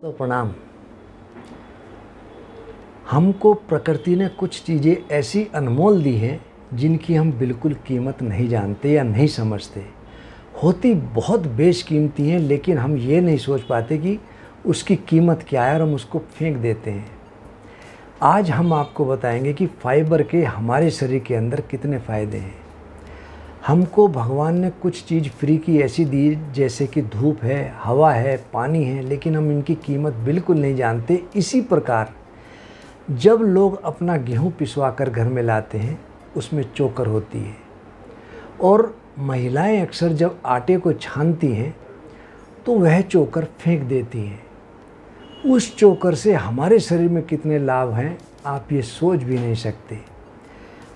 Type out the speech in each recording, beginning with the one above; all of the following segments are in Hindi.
तो प्रणाम। हमको प्रकृति ने कुछ चीज़ें ऐसी अनमोल दी हैं जिनकी हम बिल्कुल कीमत नहीं जानते या नहीं समझते। होती बहुत बेशकीमती हैं, लेकिन हम ये नहीं सोच पाते कि उसकी कीमत क्या है और हम उसको फेंक देते हैं। आज हम आपको बताएंगे कि फाइबर के हमारे शरीर के अंदर कितने फ़ायदे हैं। हमको भगवान ने कुछ चीज़ फ्री की ऐसी दी, जैसे कि धूप है, हवा है, पानी है, लेकिन हम इनकी कीमत बिल्कुल नहीं जानते। इसी प्रकार जब लोग अपना गेहूँ पिसवा कर घर में लाते हैं, उसमें चोकर होती है, और महिलाएं अक्सर जब आटे को छानती हैं तो वह चोकर फेंक देती हैं। उस चोकर से हमारे शरीर में कितने लाभ हैं आप ये सोच भी नहीं सकते।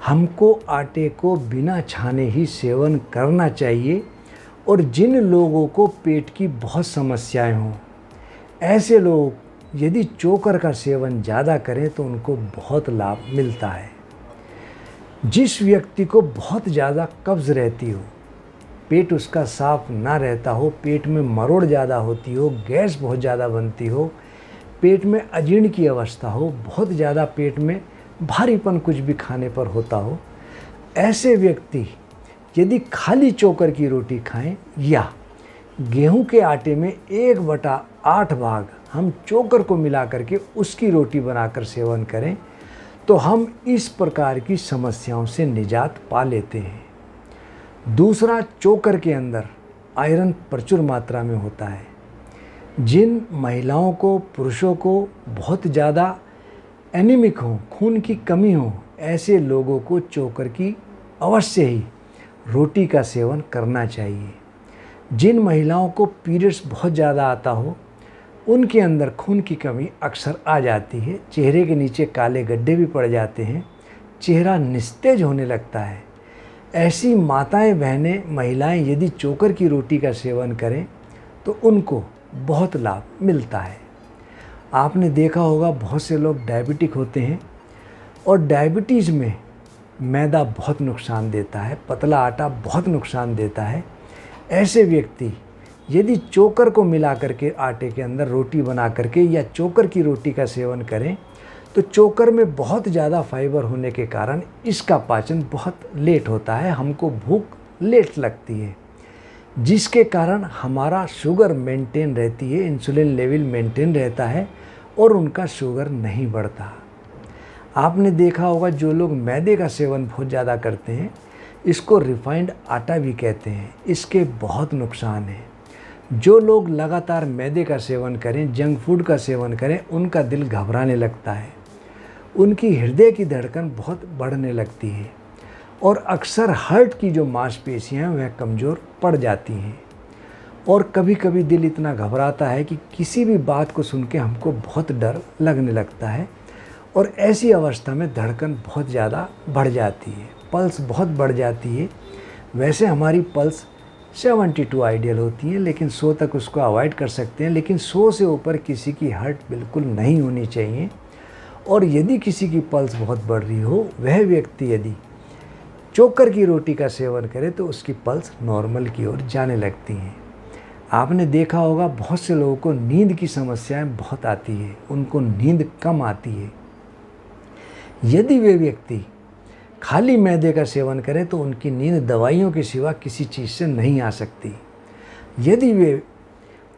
हमको आटे को बिना छाने ही सेवन करना चाहिए, और जिन लोगों को पेट की बहुत समस्याएं हों, ऐसे लोग यदि चोकर का सेवन ज़्यादा करें तो उनको बहुत लाभ मिलता है। जिस व्यक्ति को बहुत ज़्यादा कब्ज़ रहती हो, पेट उसका साफ ना रहता हो, पेट में मरोड़ ज़्यादा होती हो, गैस बहुत ज़्यादा बनती हो, पेट में अजीर्ण की अवस्था हो, बहुत ज़्यादा पेट में भारीपन कुछ भी खाने पर होता हो, ऐसे व्यक्ति यदि खाली चोकर की रोटी खाएं या गेहूं के आटे में 1/8 भाग हम चोकर को मिला करके उसकी रोटी बनाकर सेवन करें तो हम इस प्रकार की समस्याओं से निजात पा लेते हैं। दूसरा, चोकर के अंदर आयरन प्रचुर मात्रा में होता है। जिन महिलाओं को, पुरुषों को बहुत ज़्यादा एनीमिक हो, खून की कमी हो, ऐसे लोगों को चोकर की अवश्य ही रोटी का सेवन करना चाहिए। जिन महिलाओं को पीरियड्स बहुत ज़्यादा आता हो, उनके अंदर खून की कमी अक्सर आ जाती है, चेहरे के नीचे काले गड्ढे भी पड़ जाते हैं, चेहरा निस्तेज होने लगता है। ऐसी माताएं, बहनें, महिलाएं यदि चोकर की रोटी का सेवन करें तो उनको बहुत लाभ मिलता है। आपने देखा होगा बहुत से लोग डायबिटिक होते हैं, और डायबिटीज़ में मैदा बहुत नुकसान देता है, पतला आटा बहुत नुकसान देता है। ऐसे व्यक्ति यदि चोकर को मिला करके आटे के अंदर रोटी बना करके या चोकर की रोटी का सेवन करें तो चोकर में बहुत ज़्यादा फाइबर होने के कारण इसका पाचन बहुत लेट होता है, हमको भूख लेट लगती है, जिसके कारण हमारा शुगर मेंटेन रहती है, इंसुलिन लेवल मेंटेन रहता है और उनका शुगर नहीं बढ़ता। आपने देखा होगा जो लोग मैदे का सेवन बहुत ज़्यादा करते हैं, इसको रिफाइंड आटा भी कहते हैं, इसके बहुत नुकसान हैं। जो लोग लगातार मैदे का सेवन करें, जंक फूड का सेवन करें, उनका दिल घबराने लगता है, उनकी हृदय की धड़कन बहुत बढ़ने लगती है, और अक्सर हार्ट की जो मांसपेशियां हैं वह कमज़ोर पड़ जाती हैं। और कभी कभी दिल इतना घबराता है कि किसी भी बात को सुन के हमको बहुत डर लगने लगता है, और ऐसी अवस्था में धड़कन बहुत ज़्यादा बढ़ जाती है, पल्स बहुत बढ़ जाती है। वैसे हमारी पल्स 72 आइडियल होती है, लेकिन 100 तक उसको अवॉइड कर सकते हैं, लेकिन 100 से ऊपर किसी की हार्ट बिल्कुल नहीं होनी चाहिए। और यदि किसी की पल्स बहुत बढ़ रही हो, वह व्यक्ति यदि चोकर की रोटी का सेवन करे तो उसकी पल्स नॉर्मल की ओर जाने लगती हैं। आपने देखा होगा बहुत से लोगों को नींद की समस्याएं बहुत आती है, उनको नींद कम आती है। यदि वे व्यक्ति खाली मैदे का सेवन करें तो उनकी नींद दवाइयों के सिवा किसी चीज़ से नहीं आ सकती। यदि वे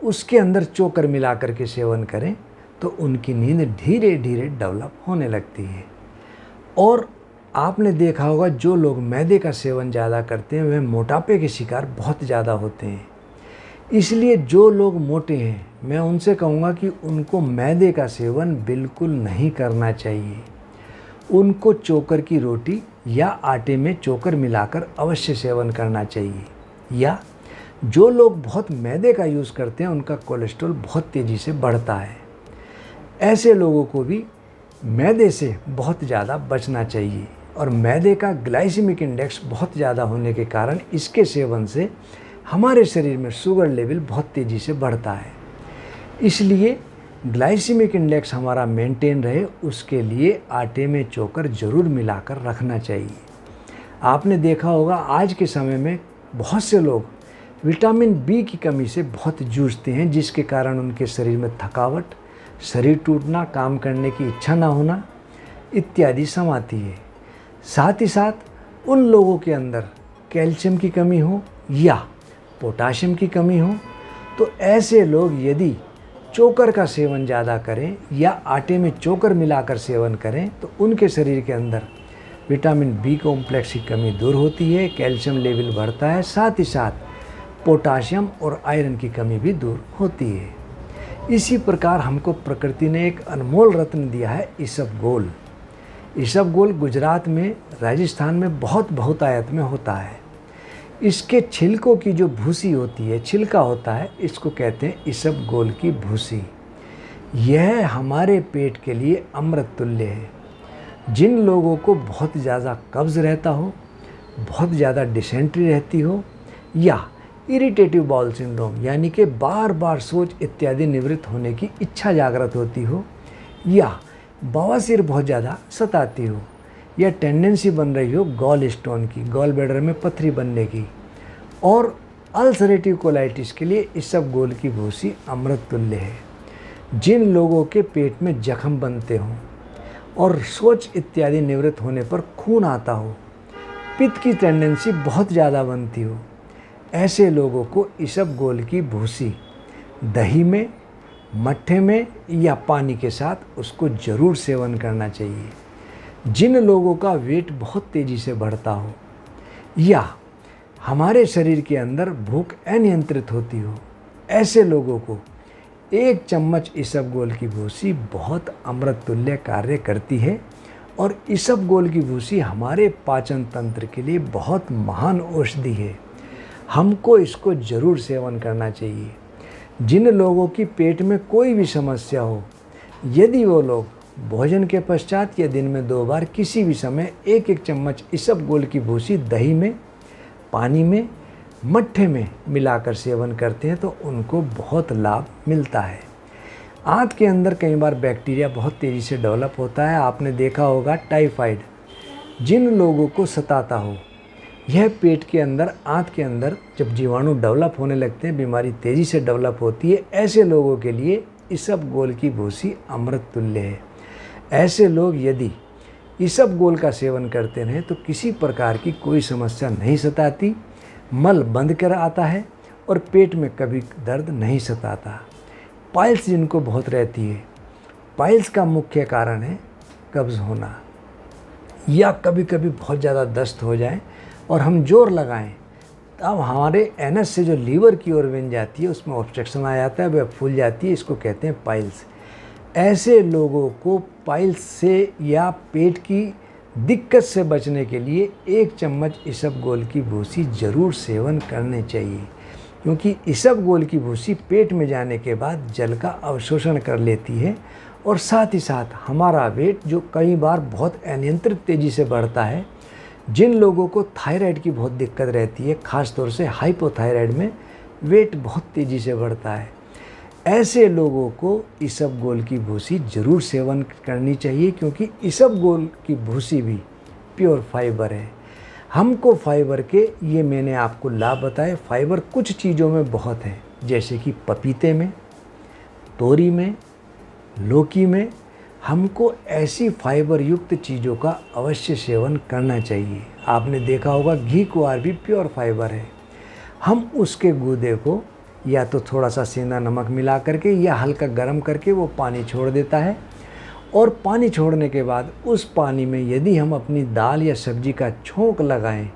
उसके अंदर चोकर मिला करके सेवन करें तो उनकी नींद धीरे धीरे डेवलप होने लगती है। और आपने देखा होगा जो लोग मैदे का सेवन ज़्यादा करते हैं वह मोटापे के शिकार बहुत ज़्यादा होते हैं। इसलिए जो लोग मोटे हैं, मैं उनसे कहूँगा कि उनको मैदे का सेवन बिल्कुल नहीं करना चाहिए। उनको चोकर की रोटी या आटे में चोकर मिलाकर अवश्य सेवन करना चाहिए। या जो लोग बहुत मैदे का यूज़ करते हैं उनका कोलेस्ट्रॉल बहुत तेज़ी से बढ़ता है, ऐसे लोगों को भी मैदे से बहुत ज़्यादा बचना चाहिए। और मैदे का ग्लाइसेमिक इंडेक्स बहुत ज़्यादा होने के कारण इसके सेवन से हमारे शरीर में शुगर लेवल बहुत तेज़ी से बढ़ता है। इसलिए ग्लाइसेमिक इंडेक्स हमारा मेंटेन रहे, उसके लिए आटे में चोकर ज़रूर मिलाकर रखना चाहिए। आपने देखा होगा आज के समय में बहुत से लोग विटामिन बी की कमी से बहुत जूझते हैं, जिसके कारण उनके शरीर में थकावट, शरीर टूटना, काम करने की इच्छा ना होना इत्यादि समाती है। साथ ही साथ उन लोगों के अंदर कैल्शियम की कमी हो या पोटाशियम की कमी हो, तो ऐसे लोग यदि चोकर का सेवन ज़्यादा करें या आटे में चोकर मिलाकर सेवन करें तो उनके शरीर के अंदर विटामिन बी कॉम्प्लेक्स की कमी दूर होती है, कैल्शियम लेवल बढ़ता है, साथ ही साथ पोटाशियम और आयरन की कमी भी दूर होती है। इसी प्रकार हमको प्रकृति ने एक अनमोल रत्न दिया है, इसबगोल। इसबगोल गुजरात में, राजस्थान में बहुत बहुतायत में होता है। इसके छिलकों की जो भूसी होती है, छिलका होता है, इसको कहते हैं इसबगोल की भूसी। यह हमारे पेट के लिए अमृत तुल्य है। जिन लोगों को बहुत ज़्यादा कब्ज़ रहता हो, बहुत ज़्यादा डिसेंट्री रहती हो या इरिटेटिव बाउल सिंड्रोम यानी कि बार बार सोच इत्यादि निवृत्त होने की इच्छा जागृत होती हो, या बवासीर बहुत ज़्यादा सताती हो, या टेंडेंसी बन रही हो गॉल स्टोन की, गॉल ब्लैडर में पथरी बनने की, और अल्सरेटिव कोलाइटिस के लिए इसबगोल की भूसी अमृत तुल्य है। जिन लोगों के पेट में जख्म बनते हों और सोच इत्यादि निवृत्त होने पर खून आता हो, पित्त की टेंडेंसी बहुत ज़्यादा बनती हो, ऐसे लोगों को इसबगोल की भूसी दही में, मट्ठे में या पानी के साथ उसको ज़रूर सेवन करना चाहिए। जिन लोगों का वेट बहुत तेज़ी से बढ़ता हो या हमारे शरीर के अंदर भूख अनियंत्रित होती हो, ऐसे लोगों को 1 चम्मच इसबगोल की भूसी बहुत अमृत तुल्य कार्य करती है। और इसबगोल की भूसी हमारे पाचन तंत्र के लिए बहुत महान औषधि है। हमको इसको ज़रूर सेवन करना चाहिए। जिन लोगों की पेट में कोई भी समस्या हो, यदि वो लोग भोजन के पश्चात या दिन में 2 बार किसी भी समय 1-1 चम्मच इसबगोल की भूसी दही में, पानी में, मट्ठे में मिलाकर सेवन करते हैं तो उनको बहुत लाभ मिलता है। आंत के अंदर कई बार बैक्टीरिया बहुत तेज़ी से डेवलप होता है। आपने देखा होगा टाइफाइड जिन लोगों को सताता हो, यह पेट के अंदर, आंत के अंदर जब जीवाणु डेवलप होने लगते हैं, बीमारी तेज़ी से डेवलप होती है, ऐसे लोगों के लिए इसबगोल की भूसी अमृत तुल्य है। ऐसे लोग यदि इसबगोल का सेवन करते रहें तो किसी प्रकार की कोई समस्या नहीं सताती, मल बंद कर आता है और पेट में कभी दर्द नहीं सताता। पाइल्स जिनको बहुत रहती है, पाइल्स का मुख्य कारण है कब्ज़ होना, या कभी कभी बहुत ज़्यादा दस्त हो जाए और हम जोर लगाएं तब हमारे एनस से जो लीवर की ओर वेन जाती है उसमें ऑब्स्ट्रक्शन आ जाता है, वह फूल जाती है, इसको कहते हैं पाइल्स। ऐसे लोगों को पाइल्स से या पेट की दिक्कत से बचने के लिए 1 चम्मच इसबगोल की भूसी ज़रूर सेवन करने चाहिए, क्योंकि इसबगोल की भूसी पेट में जाने के बाद जल का अवशोषण कर लेती है और साथ ही साथ हमारा वेट जो कई बार बहुत अनियंत्रित तेज़ी से बढ़ता है, जिन लोगों को थायराइड की बहुत दिक्कत रहती है, ख़ास तौर से हाइपोथायराइड में वेट बहुत तेज़ी से बढ़ता है, ऐसे लोगों को इसबगोल की भूसी ज़रूर सेवन करनी चाहिए, क्योंकि इसबगोल की भूसी भी प्योर फाइबर है। हमको फाइबर के ये मैंने आपको लाभ बताए। फाइबर कुछ चीज़ों में बहुत है, जैसे कि पपीते में, तोरी में, लौकी में। हमको ऐसी फाइबर युक्त चीज़ों का अवश्य सेवन करना चाहिए। आपने देखा होगा घी कुआर भी प्योर फाइबर है। हम उसके गूदे को या तो थोड़ा सा सेंधा नमक मिला करके या हल्का गर्म करके वो पानी छोड़ देता है, और पानी छोड़ने के बाद उस पानी में यदि हम अपनी दाल या सब्जी का छोंक लगाएं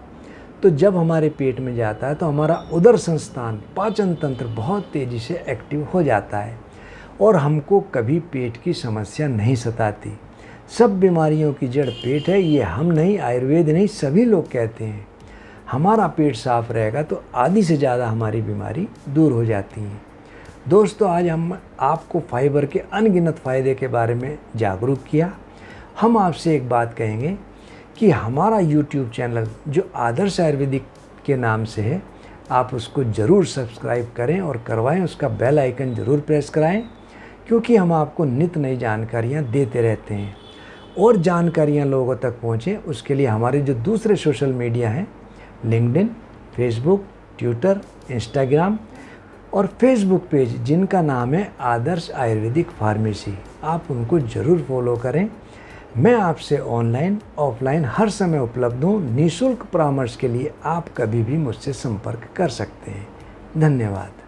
तो जब हमारे पेट में जाता है तो हमारा उदर संस्थान, पाचन तंत्र बहुत तेज़ी से एक्टिव हो जाता है और हमको कभी पेट की समस्या नहीं सताती। सब बीमारियों की जड़ पेट है, ये हम नहीं, आयुर्वेद नहीं, सभी लोग कहते हैं। हमारा पेट साफ रहेगा तो आधी से ज़्यादा हमारी बीमारी दूर हो जाती है। दोस्तों, आज हम आपको फाइबर के अनगिनत फ़ायदे के बारे में जागरूक किया। हम आपसे एक बात कहेंगे कि हमारा YouTube चैनल जो आदर्श आयुर्वेदिक के नाम से है, आप उसको ज़रूर सब्सक्राइब करें और करवाएं, उसका बेल आइकन ज़रूर प्रेस कराएं, क्योंकि हम आपको नित नई जानकारियाँ देते रहते हैं। और जानकारियाँ लोगों तक पहुँचें उसके लिए हमारे जो दूसरे सोशल मीडिया हैं, लिंक्डइन, फेसबुक, ट्विटर इंस्टाग्राम और फेसबुक पेज जिनका नाम है आदर्श आयुर्वेदिक फार्मेसी, आप उनको ज़रूर फॉलो करें। मैं आपसे ऑनलाइन ऑफलाइन हर समय उपलब्ध हूँ। निःशुल्क परामर्श के लिए आप कभी भी मुझसे संपर्क कर सकते हैं। धन्यवाद।